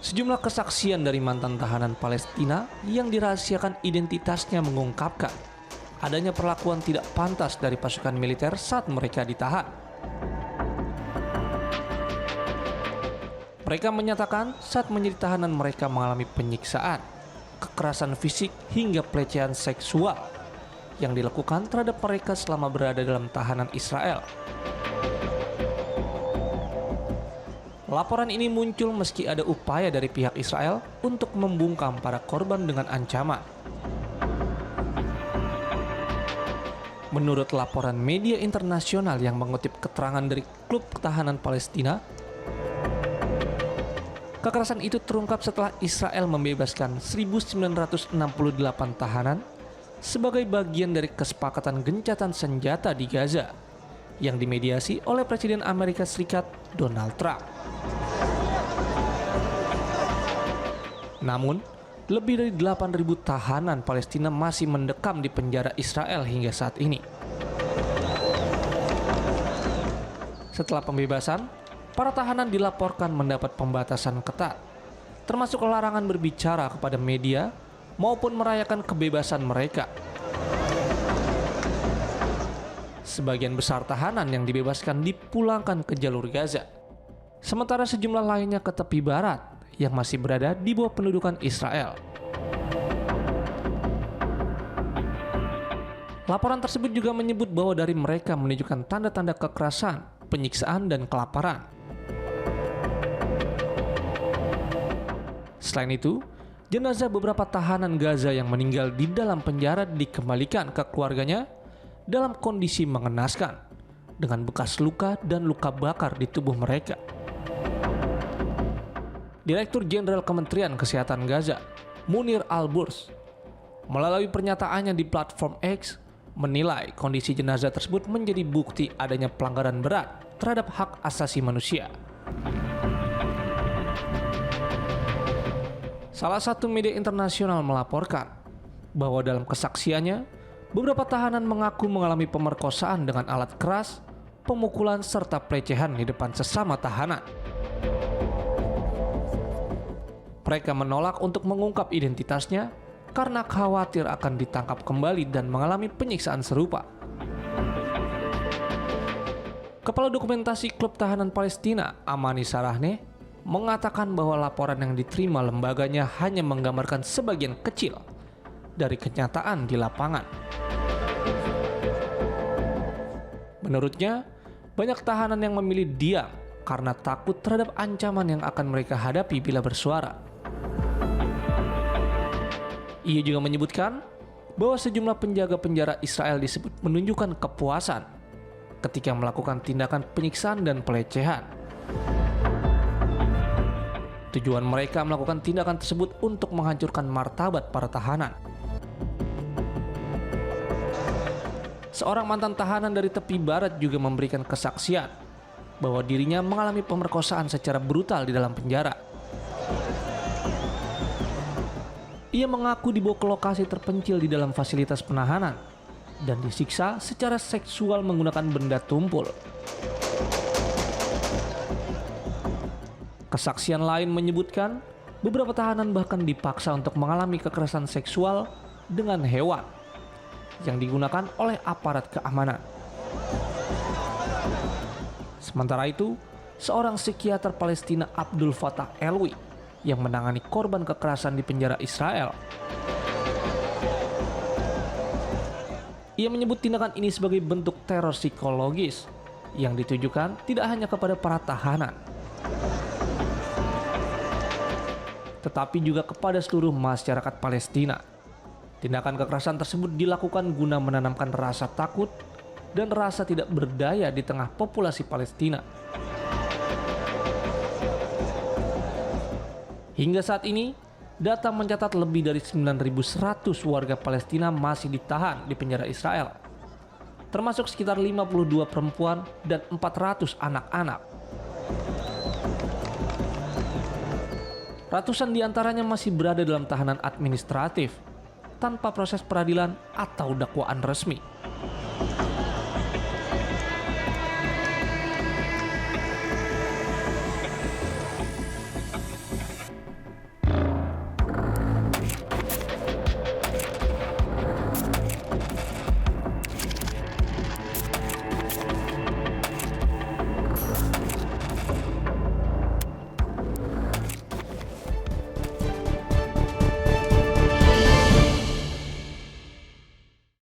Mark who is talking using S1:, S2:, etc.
S1: Sejumlah kesaksian dari mantan tahanan Palestina yang dirahasiakan identitasnya mengungkapkan adanya perlakuan tidak pantas dari pasukan militer saat mereka ditahan. Mereka menyatakan saat menjadi tahanan mereka mengalami penyiksaan, kekerasan fisik hingga pelecehan seksual yang dilakukan terhadap mereka selama berada dalam tahanan Israel. Laporan ini muncul meski ada upaya dari pihak Israel untuk membungkam para korban dengan ancaman. Menurut laporan media internasional yang mengutip keterangan dari klub tahanan Palestina, kekerasan itu terungkap setelah Israel membebaskan 1.968 tahanan sebagai bagian dari kesepakatan gencatan senjata di Gaza yang dimediasi oleh Presiden Amerika Serikat Donald Trump. Namun, lebih dari 8.000 tahanan Palestina masih mendekam di penjara Israel hingga saat ini. Setelah pembebasan, para tahanan dilaporkan mendapat pembatasan ketat, termasuk larangan berbicara kepada media maupun merayakan kebebasan mereka. Sebagian besar tahanan yang dibebaskan dipulangkan ke jalur Gaza, sementara sejumlah lainnya ke tepi barat yang masih berada di bawah pendudukan Israel. Laporan tersebut juga menyebut bahwa dari mereka menunjukkan tanda-tanda kekerasan, penyiksaan, dan kelaparan. Selain itu, jenazah beberapa tahanan Gaza yang meninggal di dalam penjara dikembalikan ke keluarganya dalam kondisi mengenaskan, dengan bekas luka dan luka bakar di tubuh mereka. Direktur Jenderal Kementerian Kesehatan Gaza, Munir Al-Burs, melalui pernyataannya di platform X, menilai kondisi jenazah tersebut menjadi bukti adanya pelanggaran berat terhadap hak asasi manusia. Salah satu media internasional melaporkan bahwa dalam kesaksiannya, beberapa tahanan mengaku mengalami pemerkosaan dengan alat keras, pemukulan, serta pelecehan di depan sesama tahanan. Mereka menolak untuk mengungkap identitasnya karena khawatir akan ditangkap kembali dan mengalami penyiksaan serupa. Kepala Dokumentasi Klub Tahanan Palestina, Amani Sarahne, mengatakan bahwa laporan yang diterima lembaganya hanya menggambarkan sebagian kecil dari kenyataan di lapangan. Menurutnya, banyak tahanan yang memilih diam karena takut terhadap ancaman yang akan mereka hadapi bila bersuara. Ia juga menyebutkan bahwa sejumlah penjaga penjara Israel disebut menunjukkan kepuasan ketika melakukan tindakan penyiksaan dan pelecehan. Tujuan mereka melakukan tindakan tersebut untuk menghancurkan martabat para tahanan. Seorang mantan tahanan dari tepi barat juga memberikan kesaksian bahwa dirinya mengalami pemerkosaan secara brutal di dalam penjara. Ia mengaku dibawa ke lokasi terpencil di dalam fasilitas penahanan dan disiksa secara seksual menggunakan benda tumpul. Kesaksian lain menyebutkan beberapa tahanan bahkan dipaksa untuk mengalami kekerasan seksual dengan hewan yang digunakan oleh aparat keamanan. Sementara itu, seorang psikiater Palestina, Abdul Fattah Elwi, yang menangani korban kekerasan di penjara Israel, ia menyebut tindakan ini sebagai bentuk teror psikologis yang ditujukan tidak hanya kepada para tahanan, tetapi juga kepada seluruh masyarakat Palestina. Tindakan kekerasan tersebut dilakukan guna menanamkan rasa takut dan rasa tidak berdaya di tengah populasi Palestina. Hingga saat ini, data mencatat lebih dari 9.100 warga Palestina masih ditahan di penjara Israel, termasuk sekitar 52 perempuan dan 400 anak-anak. Ratusan di antaranya masih berada dalam tahanan administratif tanpa proses peradilan atau dakwaan resmi.